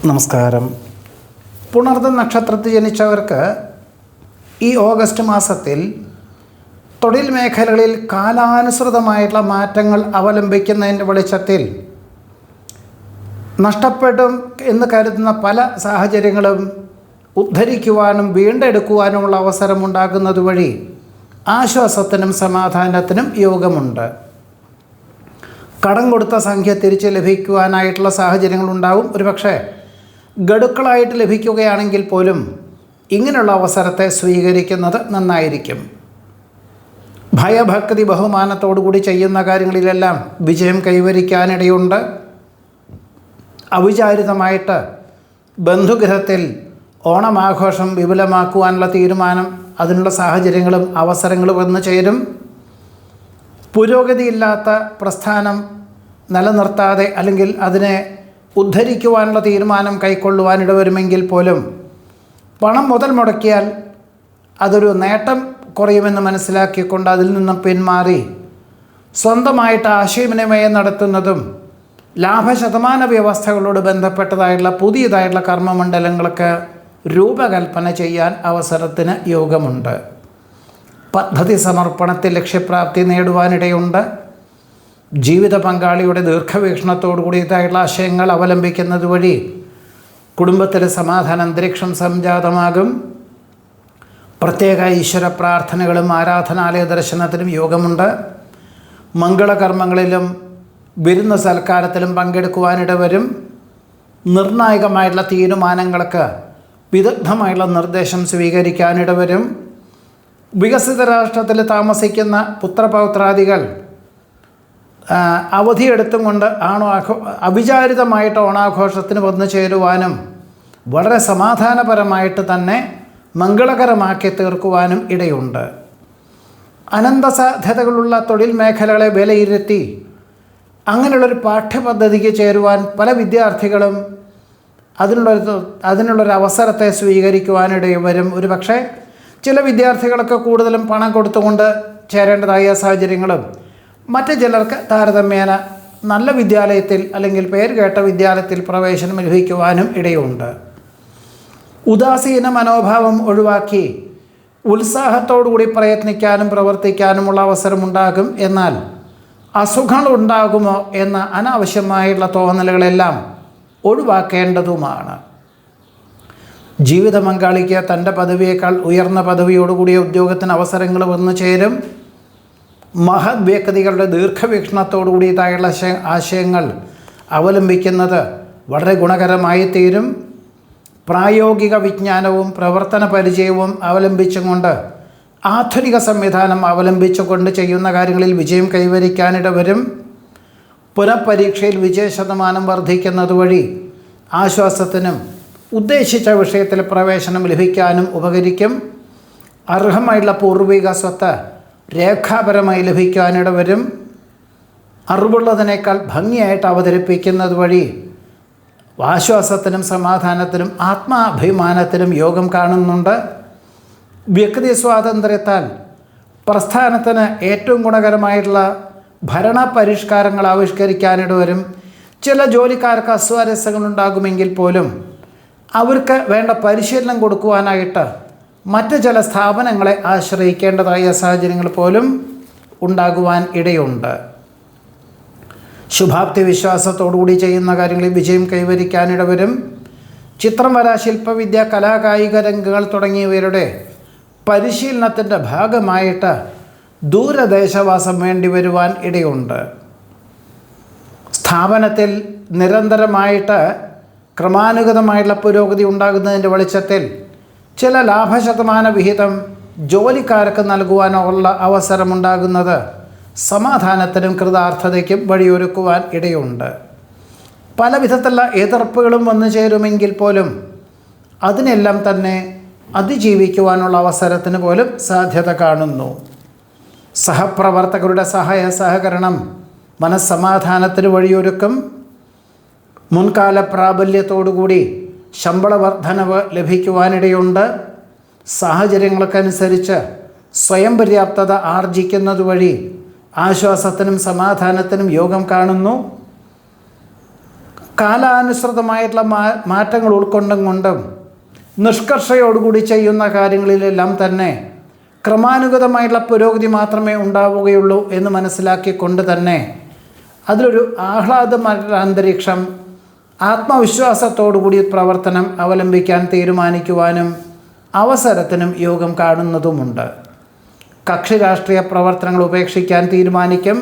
നമസ്കാരം. പുണർദം നക്ഷത്രത്തിൽ ജനിച്ചവർക്ക് ഈ ഓഗസ്റ്റ് മാസത്തിൽ തൊഴിൽ മേഖലകളിൽ കാലാനുസൃതമായിട്ടുള്ള മാറ്റങ്ങൾ അവലംബിക്കുന്നതിൻ്റെ വെളിച്ചത്തിൽ നഷ്ടപ്പെടും എന്ന് കരുതുന്ന പല സാഹചര്യങ്ങളും ഉദ്ധരിക്കുവാനും വീണ്ടെടുക്കുവാനുമുള്ള അവസരമുണ്ടാകുന്നത് വഴി ആശ്വാസത്തിനും സമാധാനത്തിനും യോഗമുണ്ട്. കടം കൊടുത്ത സംഖ്യ തിരിച്ച് ലഭിക്കുവാനായിട്ടുള്ള സാഹചര്യങ്ങളുണ്ടാവും. ഒരുപക്ഷെ ഗഡുക്കളായിട്ട് ലഭിക്കുകയാണെങ്കിൽ പോലും ഇങ്ങനെയുള്ള അവസരത്തെ സ്വീകരിക്കുന്നത് നന്നായിരിക്കും. ഭയഭക്തി ബഹുമാനത്തോടു കൂടി ചെയ്യുന്ന കാര്യങ്ങളിലെല്ലാം വിജയം കൈവരിക്കാനിടയുണ്ട്. അവിചാരിതമായിട്ട് ബന്ധുഗൃഹത്തിൽ ഓണമാഘോഷം വിപുലമാക്കുവാനുള്ള തീരുമാനം, അതിനുള്ള സാഹചര്യങ്ങളും അവസരങ്ങളും വന്നു ചേരും. പുരോഗതിയില്ലാത്ത പ്രസ്ഥാനം നിലനിർത്താതെ അല്ലെങ്കിൽ അതിനെ ഉദ്ധരിക്കുവാനുള്ള തീരുമാനം കൈക്കൊള്ളുവാനിട വരുമെങ്കിൽ പോലും പണം മുതൽ മുടക്കിയാൽ അതൊരു നേട്ടം കുറയുമെന്ന് മനസ്സിലാക്കിക്കൊണ്ട് അതിൽ നിന്നും പിന്മാറി സ്വന്തമായിട്ട് ആശയവിനിമയം നടത്തുന്നതും ലാഭശതമാന വ്യവസ്ഥകളോട് ബന്ധപ്പെട്ടതായിട്ടുള്ള പുതിയതായിട്ടുള്ള കർമ്മമണ്ഡലങ്ങൾക്ക് രൂപകൽപ്പന ചെയ്യാൻ അവസരത്തിന് യോഗമുണ്ട്. പദ്ധതി സമർപ്പണത്തിൽ ലക്ഷ്യപ്രാപ്തി നേടുവാനിടയുണ്ട്. ജീവിത പങ്കാളിയുടെ ദീർഘവീക്ഷണത്തോടു കൂടിയതായിട്ടുള്ള ആശയങ്ങൾ അവലംബിക്കുന്നത് വഴി കുടുംബത്തിലെ സമാധാന അന്തരീക്ഷം സംജാതമാകും. പ്രത്യേക ഈശ്വര പ്രാർത്ഥനകളും ആരാധനാലയ ദർശനത്തിനും യോഗമുണ്ട്. മംഗളകർമ്മങ്ങളിലും വിരുന്ന് സൽക്കാരത്തിലും പങ്കെടുക്കുവാനിട വരും. നിർണായകമായിട്ടുള്ള തീരുമാനങ്ങൾക്ക് വിദഗ്ധമായുള്ള നിർദ്ദേശം സ്വീകരിക്കാനിട വരും. വികസിത രാഷ്ട്രത്തിൽ താമസിക്കുന്ന പുത്രപൗത്രാദികൾ അവധിയെടുത്തും കൊണ്ട് അവിചാരിതമായിട്ട് ഓണാഘോഷത്തിന് വന്നു ചേരുവാനും വളരെ സമാധാനപരമായിട്ട് തന്നെ മംഗളകരമാക്കി തീർക്കുവാനും ഇടയുണ്ട്. അനന്തസാധ്യതകളുള്ള തൊഴിൽ മേഖലകളെ വിലയിരുത്തി അങ്ങനെയുള്ളൊരു പാഠ്യപദ്ധതിക്ക് ചേരുവാൻ പല വിദ്യാർത്ഥികളും അതിനുള്ളൊരു അവസരത്തെ സ്വീകരിക്കുവാനിടയിൽ വരും. ഒരു പക്ഷേ ചില വിദ്യാർത്ഥികൾക്ക് കൂടുതലും പണം കൊടുത്തുകൊണ്ട് ചേരേണ്ടതായ സാഹചര്യങ്ങളും മറ്റ് ചിലർക്ക് താരതമ്യേന നല്ല വിദ്യാലയത്തിൽ അല്ലെങ്കിൽ പേര് കേട്ട വിദ്യാലയത്തിൽ പ്രവേശനം ലഭിക്കുവാനും ഇടയുണ്ട്. ഉദാസീന മനോഭാവം ഒഴിവാക്കി ഉത്സാഹത്തോടുകൂടി പ്രയത്നിക്കാനും പ്രവർത്തിക്കാനുമുള്ള അവസരമുണ്ടാകും. എന്നാൽ അസുഖങ്ങളുണ്ടാകുമോ എന്ന അനാവശ്യമായുള്ള തോന്നലുകളെല്ലാം ഒഴിവാക്കേണ്ടതുമാണ്. ജീവിത പങ്കാളിക്ക് തൻ്റെ പദവിയേക്കാൾ ഉയർന്ന പദവിയോടുകൂടിയ ഉദ്യോഗത്തിന് അവസരങ്ങൾ വന്നു ചേരും. മഹത് വ്യക്തികളുടെ ദീർഘവീക്ഷണത്തോടു കൂടിയതായുള്ള ആശയങ്ങൾ അവലംബിക്കുന്നത് വളരെ ഗുണകരമായി തീരും. പ്രായോഗിക വിജ്ഞാനവും പ്രവർത്തന പരിചയവും അവലംബിച്ചുകൊണ്ട് ആധുനിക സംവിധാനം അവലംബിച്ചുകൊണ്ട് ചെയ്യുന്ന കാര്യങ്ങളിൽ വിജയം കൈവരിക്കാനിട വരും. പുനഃപരീക്ഷയിൽ വിജയശതമാനം വർദ്ധിക്കുന്നത് വഴി ആശ്വാസത്തിനും ഉദ്ദേശിച്ച വിഷയത്തിൽ പ്രവേശനം ലഭിക്കാനും ഉപകരിക്കും. അർഹമായിട്ടുള്ള പൂർവിക സ്വത്ത് രേഖാപരമായി ലഭിക്കാനിട വരും. അറിവുള്ളതിനേക്കാൾ ഭംഗിയായിട്ട് അവതരിപ്പിക്കുന്നത് വഴി ആശ്വാസത്തിനും സമാധാനത്തിനും ആത്മാഭിമാനത്തിനും യോഗം കാണുന്നുണ്ട്. വ്യക്തി സ്വാതന്ത്ര്യത്താൽ പ്രസ്ഥാനത്തിന് ഏറ്റവും ഗുണകരമായിട്ടുള്ള ഭരണ പരിഷ്കാരങ്ങൾ ആവിഷ്കരിക്കാനിട വരും. ചില ജോലിക്കാർക്ക് അസ്വാരസ്യങ്ങളുണ്ടാകുമെങ്കിൽ പോലും അവർക്ക് വേണ്ട പരിശീലനം കൊടുക്കുവാനായിട്ട് മറ്റ് ചില സ്ഥാപനങ്ങളെ ആശ്രയിക്കേണ്ടതായ സാഹചര്യങ്ങൾ പോലും ഉണ്ടാകുവാൻ ഇടയുണ്ട്. ശുഭാപ്തി വിശ്വാസത്തോടുകൂടി ചെയ്യുന്ന കാര്യങ്ങളിൽ വിജയം കൈവരിക്കാനിട വരും. ചിത്രം, വര, ശില്പവിദ്യ, കലാകായിക രംഗങ്ങൾ തുടങ്ങിയവരുടെ പരിശീലനത്തിൻ്റെ ഭാഗമായിട്ട് ദൂരദേശവാസം വേണ്ടി വരുവാൻ ഇടയുണ്ട്. സ്ഥാപനത്തിൽ നിരന്തരമായിട്ട് ക്രമാനുഗതമായിട്ടുള്ള പുരോഗതി ഉണ്ടാകുന്നതിൻ്റെ വെളിച്ചത്തിൽ ചില ലാഭശതമാന വിഹിതം ജോലിക്കാർക്ക് നൽകുവാനുള്ള അവസരമുണ്ടാകുന്നത് സമാധാനത്തിനും കൃതാർത്ഥതയ്ക്കും വഴിയൊരുക്കുവാൻ ഇടയുണ്ട്. പല വിധത്തിലുള്ള എതിർപ്പുകളും വന്നു ചേരുമെങ്കിൽ പോലും അതിനെല്ലാം തന്നെ അതിജീവിക്കുവാനുള്ള അവസരത്തിന് പോലും സാധ്യത കാണുന്നു. സഹപ്രവർത്തകരുടെ സഹായ സഹകരണം മനസ്സമാധാനത്തിന് വഴിയൊരുക്കും. മുൻകാല പ്രാബല്യത്തോടുകൂടി ശമ്പള വർധനവ് ലഭിക്കുവാനിടയുണ്ട്. സാഹചര്യങ്ങൾക്കനുസരിച്ച് സ്വയം പര്യാപ്തത ആർജിക്കുന്നത് വഴി ആശ്വാസത്തിനും സമാധാനത്തിനും യോഗം കാണുന്നു. കാലാനുസൃതമായിട്ടുള്ള മാറ്റങ്ങൾ ഉൾക്കൊണ്ടും കൊണ്ടും നിഷ്കർഷയോടുകൂടി ചെയ്യുന്ന കാര്യങ്ങളിലെല്ലാം തന്നെ ക്രമാനുഗതമായിട്ടുള്ള പുരോഗതി മാത്രമേ ഉണ്ടാവുകയുള്ളൂ എന്ന് മനസ്സിലാക്കിക്കൊണ്ട് തന്നെ അതിലൊരു ആഹ്ലാദമായിട്ടുള്ള അന്തരീക്ഷം, ആത്മവിശ്വാസത്തോടുകൂടി പ്രവർത്തനം അവലംബിക്കാൻ തീരുമാനിക്കുവാനും അവസരത്തിനും യോഗം കാണുന്നതുമുണ്ട്. കക്ഷി രാഷ്ട്രീയ പ്രവർത്തനങ്ങൾ ഉപേക്ഷിക്കാൻ തീരുമാനിക്കും.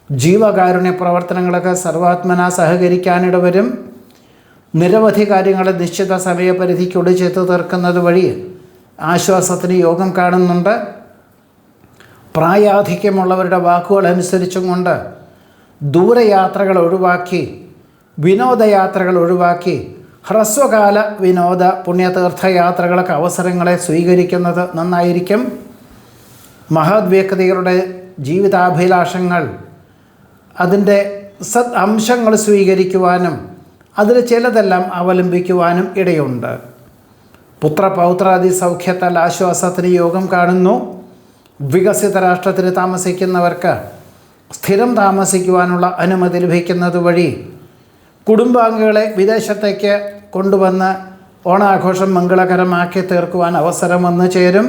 ജീവകാരുണ്യ പ്രവർത്തനങ്ങളൊക്കെ സർവാത്മന സഹകരിക്കാനിടവരും. നിരവധി കാര്യങ്ങളെ നിശ്ചിത സമയപരിധിക്കുള്ളിൽ ചെയ്തു തീർക്കുന്നത് വഴി ആശ്വാസത്തിന് യോഗം കാണുന്നുണ്ട്. പ്രായാധിക്യമുള്ളവരുടെ വാക്കുകൾ അനുസരിച്ചും കൊണ്ട് ദൂരയാത്രകൾ ഒഴിവാക്കി, വിനോദയാത്രകൾ ഒഴിവാക്കി ഹ്രസ്വകാല വിനോദ പുണ്യതീർത്ഥയാത്രകളൊക്കെ അവസരങ്ങളെ സ്വീകരിക്കുന്നത് നന്നായിരിക്കും. മഹത് വ്യക്തികളുടെ ജീവിതാഭിലാഷങ്ങൾ, അതിൻ്റെ സത് അംശങ്ങൾ സ്വീകരിക്കുവാനും അതിൽ ചിലതെല്ലാം അവലംബിക്കുവാനും ഇടയുണ്ട്. പുത്രപൗത്രാദി സൗഖ്യത്താൽ ആശ്വാസത്തിന് യോഗം കാണുന്നു. വികസിത രാഷ്ട്രത്തിൽ താമസിക്കുന്നവർക്ക് സ്ഥിരം താമസിക്കുവാനുള്ള അനുമതി ലഭിക്കുന്നത് വഴി കുടുംബാംഗങ്ങളെ വിദേശത്തേക്ക് കൊണ്ടുവന്ന് ഓണാഘോഷം മംഗളകരമാക്കി തീർക്കുവാൻ അവസരം വന്നു ചേരും.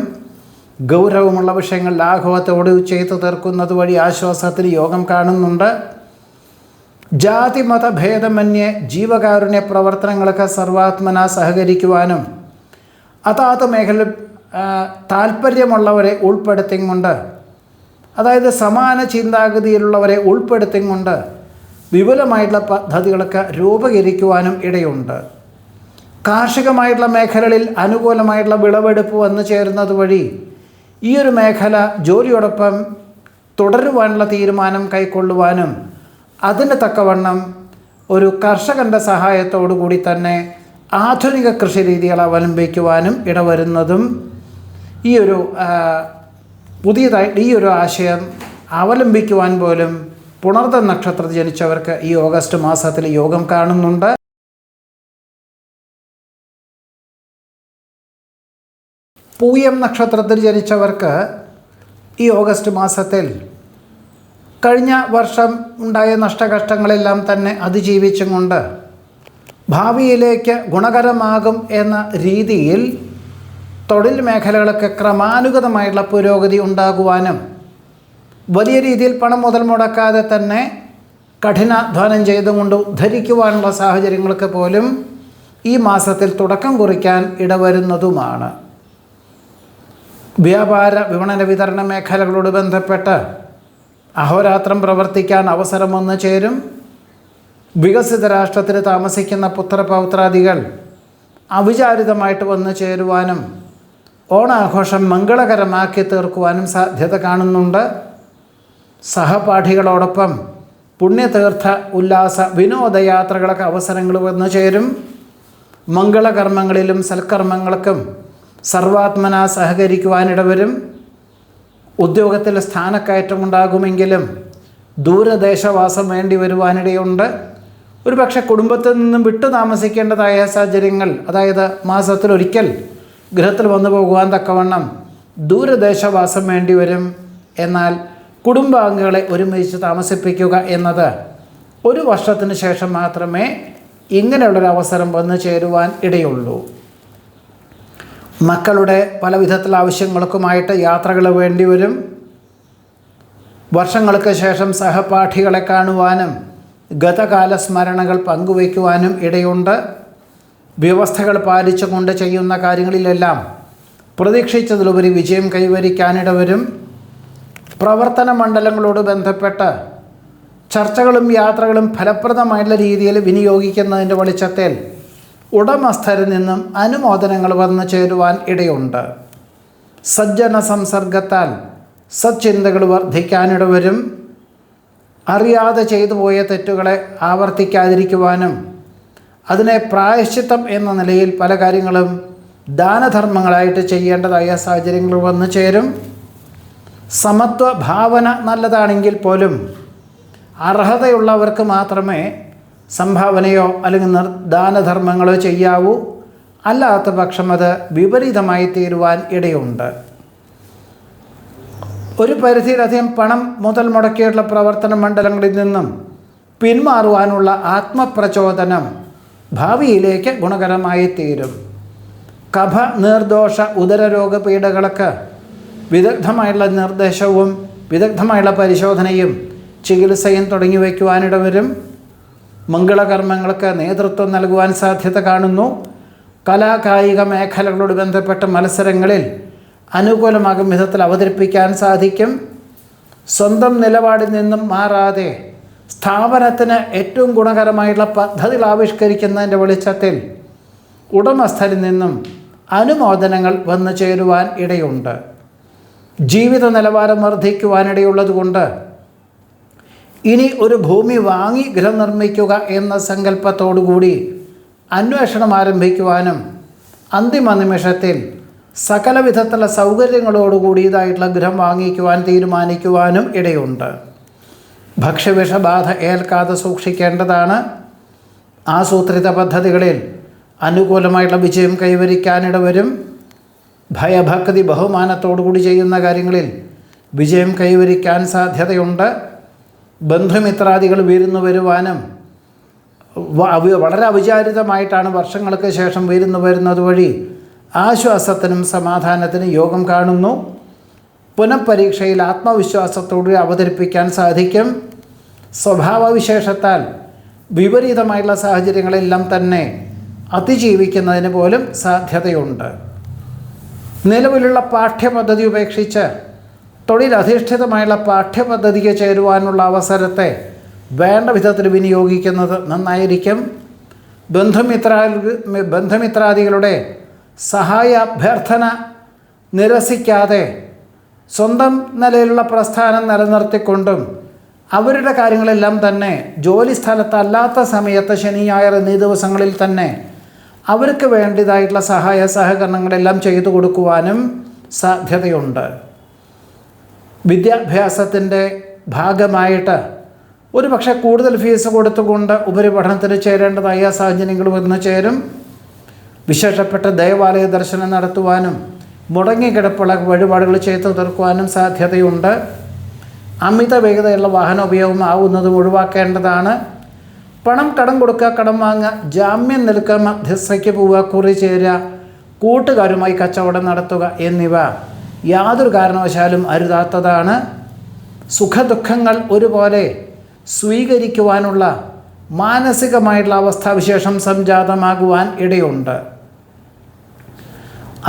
ഗൗരവമുള്ള വിഷയങ്ങൾ ലാഘവത്തോട് ചെയ്തു തീർക്കുന്നത് വഴി ആശ്വാസത്തിന് യോഗം കാണുന്നുണ്ട്. ജാതി മതഭേദമന്യേ ജീവകാരുണ്യ പ്രവർത്തനങ്ങളൊക്കെ സർവാത്മന സഹകരിക്കുവാനും അതാത് മേഖല താല്പര്യമുള്ളവരെ ഉൾപ്പെടുത്തിക്കൊണ്ട്, അതായത് സമാന ചിന്താഗതിയിലുള്ളവരെ ഉൾപ്പെടുത്തിക്കൊണ്ട് വിപുലമായിട്ടുള്ള പദ്ധതികളൊക്കെ രൂപീകരിക്കുവാനും ഇടയുണ്ട്. കാർഷികമായിട്ടുള്ള മേഖലകളിൽ അനുകൂലമായിട്ടുള്ള വിളവെടുപ്പ് വന്നു ചേരുന്നത് വഴി ഈ ഒരു മേഖല ജോലിയോടൊപ്പം തുടരുവാനുള്ള തീരുമാനം കൈക്കൊള്ളുവാനും അതിന് തക്കവണ്ണം ഒരു കർഷകൻ്റെ സഹായത്തോടു കൂടി തന്നെ ആധുനിക കൃഷി രീതികൾ അവലംബിക്കുവാനും ഇടവരുന്നതും ഈ ഒരു പുതിയതായിട്ട് ഈ ഒരു ആശയം അവലംബിക്കുവാൻ പോലും പുണർത നക്ഷത്രത്തിൽ ജനിച്ചവർക്ക് ഈ ഓഗസ്റ്റ് മാസത്തിൽ യോഗം കാണുന്നുണ്ട്. പൂയം നക്ഷത്രത്തിൽ ജനിച്ചവർക്ക് ഈ ഓഗസ്റ്റ് മാസത്തിൽ കഴിഞ്ഞ വർഷം ഉണ്ടായ നഷ്ടകഷ്ടങ്ങളെല്ലാം തന്നെ അതിജീവിച്ചും കൊണ്ട് ഭാവിയിലേക്ക് ഗുണകരമാകും എന്ന രീതിയിൽ തൊഴിൽ മേഖലകളൊക്കെ ക്രമാനുഗതമായിട്ടുള്ള പുരോഗതി ഉണ്ടാകുവാനും വലിയ രീതിയിൽ പണം മുതൽ മുടക്കാതെ തന്നെ കഠിനാധ്വാനം ചെയ്തുകൊണ്ട് ഉദ്ധരിക്കുവാനുള്ള സാഹചര്യങ്ങൾക്ക് പോലും ഈ മാസത്തിൽ തുടക്കം കുറിക്കാൻ ഇടവരുന്നതുമാണ്. വ്യാപാര വിപണന വിതരണ മേഖലകളോട് ബന്ധപ്പെട്ട് അഹോരാത്രം പ്രവർത്തിക്കാൻ അവസരം വന്നു ചേരും. വികസിത രാഷ്ട്രത്തിൽ താമസിക്കുന്ന പുത്രപൗത്രാദികൾ അവിചാരിതമായിട്ട് വന്നു ചേരുവാനും ഓണാഘോഷം മംഗളകരമാക്കി തീർക്കുവാനും സാധ്യത കാണുന്നുണ്ട്. സഹപാഠികളോടൊപ്പം പുണ്യതീർത്ഥ ഉല്ലാസ വിനോദയാത്രകളൊക്കെ അവസരങ്ങൾ വന്നു ചേരും. മംഗളകർമ്മങ്ങളിലും സൽക്കർമ്മങ്ങൾക്കും സർവാത്മന സഹകരിക്കുവാനിടവരും. ഉദ്യോഗത്തിൽ സ്ഥാനക്കയറ്റമുണ്ടാകുമെങ്കിലും ദൂരദേശവാസം വേണ്ടി വരുവാനിടയുണ്ട്. ഒരു പക്ഷേ കുടുംബത്തിൽ നിന്നും വിട്ടു താമസിക്കേണ്ടതായ സാഹചര്യങ്ങൾ, അതായത് മാസത്തിലൊരിക്കൽ ഗൃഹത്തിൽ വന്നു പോകുവാൻ തക്കവണ്ണം ദൂരദേശവാസം വേണ്ടി വരും. എന്നാൽ കുടുംബാംഗങ്ങളെ ഒരുമിച്ച് താമസിപ്പിക്കുക എന്നത് ഒരു വർഷത്തിന് ശേഷം മാത്രമേ ഇങ്ങനെയുള്ളൊരവസരം വന്നു ചേരുവാൻ ഇടയുള്ളൂ. മക്കളുടെ പല വിധത്തിലുള്ള ആവശ്യങ്ങൾക്കുമായിട്ട് യാത്രകൾ വേണ്ടി വരും. വർഷങ്ങൾക്ക് ശേഷം സഹപാഠികളെ കാണുവാനും ഗതകാല സ്മരണകൾ പങ്കുവയ്ക്കുവാനും ഇടയുണ്ട്. വ്യവസ്ഥകൾ പാലിച്ചുകൊണ്ട് ചെയ്യുന്ന കാര്യങ്ങളിലെല്ലാം പ്രതീക്ഷിച്ചതിലുപരി വിജയം കൈവരിക്കാനിടവരും. പ്രവർത്തന മണ്ഡലങ്ങളോട് ബന്ധപ്പെട്ട് ചർച്ചകളും യാത്രകളും ഫലപ്രദമായിട്ടുള്ള രീതിയിൽ വിനിയോഗിക്കുന്നതിൻ്റെ വെളിച്ചത്തിൽ ഉടമസ്ഥരിൽ നിന്നും അനുമോദനങ്ങൾ വന്നു ചേരുവാൻ ഇടയുണ്ട്. സജ്ജന സംസർഗത്താൽ സച്ചിന്തകൾ വർദ്ധിക്കാനിടവരും. അറിയാതെ ചെയ്തു പോയ തെറ്റുകളെ ആവർത്തിക്കാതിരിക്കുവാനും അതിനെ പ്രായശ്ചിത്തം എന്ന നിലയിൽ പല കാര്യങ്ങളും ദാനധർമ്മങ്ങളായിട്ട് ചെയ്യേണ്ടതായ സാഹചര്യങ്ങൾ വന്നു ചേരും. സമത്വ ഭാവന നല്ലതാണെങ്കിൽ പോലും അർഹതയുള്ളവർക്ക് മാത്രമേ സംഭാവനയോ അല്ലെങ്കിൽ ദാനധർമ്മങ്ങളോ ചെയ്യാവൂ. അല്ലാത്ത പക്ഷം അത് വിപരീതമായി തീരുവാൻ ഇടയുണ്ട്. ഒരു പരിധിയിലധികം പണം മുതൽ മുടക്കിയിട്ടുള്ള പ്രവർത്തന മണ്ഡലങ്ങളിൽ നിന്നും പിന്മാറുവാനുള്ള ആത്മപ്രചോദനം ഭാവിയിലേക്ക് ഗുണകരമായി തീരും. കഫ, നീർദോഷ, ഉദരരോഗ പീഡകൾക്ക് വിദഗ്ധമായുള്ള നിർദ്ദേശവും വിദഗ്ധമായുള്ള പരിശോധനയും ചികിത്സയും തുടങ്ങി വയ്ക്കുവാനിടവരും. മംഗളകർമ്മങ്ങൾക്ക് നേതൃത്വം നൽകുവാൻ സാധ്യത കാണുന്നു. കലാകായിക മേഖലകളോട് ബന്ധപ്പെട്ട മത്സരങ്ങളിൽ അനുകൂലമാകും വിധത്തിൽ അവതരിപ്പിക്കാൻ സാധിക്കും. സ്വന്തം നിലപാടിൽ നിന്നും മാറാതെ സ്ഥാപനത്തിന് ഏറ്റവും ഗുണകരമായിട്ടുള്ള പദ്ധതികൾ ആവിഷ്കരിക്കുന്നതിൻ്റെ വെളിച്ചത്തിൽ ഉടമസ്ഥരിൽ നിന്നും അനുമോദനങ്ങൾ വന്നു ചേരുവാൻ ഇടയുണ്ട്. ജീവിത നിലവാരം വർദ്ധിക്കുവാനിടയുള്ളതുകൊണ്ട് ഇനി ഒരു ഭൂമി വാങ്ങി ഗൃഹം നിർമ്മിക്കുക എന്ന സങ്കല്പത്തോടുകൂടി അന്വേഷണം ആരംഭിക്കുവാനും അന്തിമ നിമിഷത്തിൽ സകല വിധത്തിലുള്ള സൗകര്യങ്ങളോടുകൂടിയതായിട്ടുള്ള ഗൃഹം വാങ്ങിക്കുവാൻ തീരുമാനിക്കുവാനും ഇടയുണ്ട്. ഭക്ഷ്യവിഷബാധ ഏൽക്കാതെ സൂക്ഷിക്കേണ്ടതാണ്. ആസൂത്രിത പദ്ധതികളിൽ അനുകൂലമായിട്ടുള്ള വിജയം കൈവരിക്കാനിടവരും. ഭയഭക്തി ബഹുമാനത്തോടുകൂടി ചെയ്യുന്ന കാര്യങ്ങളിൽ വിജയം കൈവരിക്കാൻ സാധ്യതയുണ്ട്. ബന്ധുമിത്രാദികൾ വിരുന്നു വരുവാനും വളരെ അവിചാരിതമായിട്ടാണ് വർഷങ്ങൾക്ക് ശേഷം വിരുന്നു വരുന്നത് വഴി ആശ്വാസത്തിനും സമാധാനത്തിനും യോഗം കാണുന്നു. പുനഃപരീക്ഷയിൽ ആത്മവിശ്വാസത്തോടെ അവതരിപ്പിക്കാൻ സാധിക്കും. സ്വഭാവവിശേഷത്താൽ വിപരീതമായുള്ള സാഹചര്യങ്ങളെല്ലാം തന്നെ അതിജീവിക്കുന്നതിന് പോലും സാധ്യതയുണ്ട്. നിലവിലുള്ള പാഠ്യപദ്ധതി ഉപേക്ഷിച്ച് തൊഴിലധിഷ്ഠിതമായുള്ള പാഠ്യപദ്ധതിക്ക് ചേരുവാനുള്ള അവസരത്തെ വേണ്ട വിധത്തിൽ വിനിയോഗിക്കുന്നത് നന്നായിരിക്കും. ബന്ധുമിത്രാദികളുടെ സഹായ അഭ്യർത്ഥന നിരസിക്കാതെ സ്വന്തം നിലയിലുള്ള പ്രസ്ഥാനം നിലനിർത്തിക്കൊണ്ടും അവരുടെ കാര്യങ്ങളെല്ലാം തന്നെ ജോലി സ്ഥലത്തല്ലാത്ത സമയത്ത് ശനി, ഞായർ എന്നീ ദിവസങ്ങളിൽ തന്നെ അവർക്ക് വേണ്ടതായിട്ടുള്ള സഹായ സഹകരണങ്ങളെല്ലാം ചെയ്തു കൊടുക്കുവാനും സാധ്യതയുണ്ട്. വിദ്യാഭ്യാസത്തിൻ്റെ ഭാഗമായിട്ട് ഒരു പക്ഷേ കൂടുതൽ ഫീസ് കൊടുത്തുകൊണ്ട് ഉപരിപഠനത്തിന് ചേരേണ്ടതായ സാഹചര്യങ്ങൾ വന്നു ചേരും. വിശേഷപ്പെട്ട ദേവാലയ ദർശനം നടത്തുവാനും മുടങ്ങിക്കിടപ്പുള്ള വഴിപാടുകൾ ചെയ്തു തീർക്കുവാനും സാധ്യതയുണ്ട്. അമിത വേഗതയുള്ള വാഹനോപയോഗം ആവുന്നതും ഒഴിവാക്കേണ്ടതാണ്. പണം കടം കൊടുക്കുക, കടം വാങ്ങുക, ജാമ്യം നിൽക്കുക, മധ്യസ്ഥയ്ക്ക് പോവുക, കുറി ചേരുക, കൂട്ടുകാരുമായി കച്ചവടം നടത്തുക എന്നിവ യാതൊരു കാരണവശാലും അരുതാത്തതാണ്. സുഖദുഃഖങ്ങൾ ഒരുപോലെ സ്വീകരിക്കുവാനുള്ള മാനസികമായിട്ടുള്ള അവസ്ഥാവിശേഷം സംജാതമാകുവാൻ ഇടയുണ്ട്.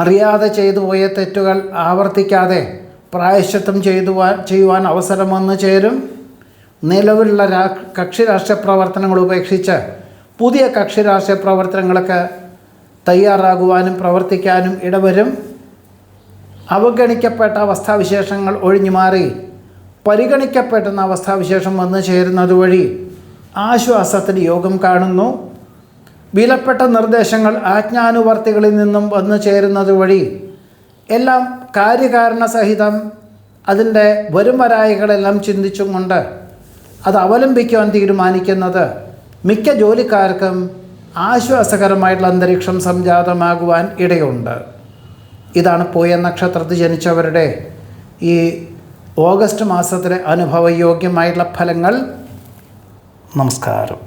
അറിയാതെ ചെയ്തു പോയ തെറ്റുകൾ ആവർത്തിക്കാതെ പ്രായശ്ചിത്തം ചെയ്യുവാൻ അവസരം വന്നു ചേരും. നിലവിലുള്ള കക്ഷി രാഷ്ട്രീയ പ്രവർത്തനങ്ങൾ ഉപേക്ഷിച്ച് പുതിയ കക്ഷി രാഷ്ട്രീയ പ്രവർത്തനങ്ങൾക്ക് തയ്യാറാകുവാനും പ്രവർത്തിക്കാനും ഇടവരും. അവഗണിക്കപ്പെട്ട അവസ്ഥാവിശേഷങ്ങൾ ഒഴിഞ്ഞു മാറി പരിഗണിക്കപ്പെടുന്ന അവസ്ഥാവിശേഷം വന്നു ചേരുന്നത് വഴി ആശ്വാസത്തിന് യോഗം കാണുന്നു. വിലപ്പെട്ട നിർദ്ദേശങ്ങൾ ആജ്ഞാനുവർത്തികളിൽ നിന്നും വന്നു ചേരുന്നത് വഴി എല്ലാം കാര്യകാരണ സഹിതം അതിൻ്റെ വരുംവരായികളെല്ലാം ചിന്തിച്ചും കൊണ്ട് അത് അവലംബിക്കുവാൻ തീരുമാനിക്കുന്നത് മിക്ക ജോലിക്കാർക്കും ആശ്വാസകരമായിട്ടുള്ള അന്തരീക്ഷം സംജാതമാകുവാൻ ഇടയുണ്ട്. ഇതാണ് പൂയ നക്ഷത്രത്തിൽ ജനിച്ചവരുടെ ഈ ഓഗസ്റ്റ് മാസത്തിലെ അനുഭവയോഗ്യമായിട്ടുള്ള ഫലങ്ങൾ. നമസ്കാരം.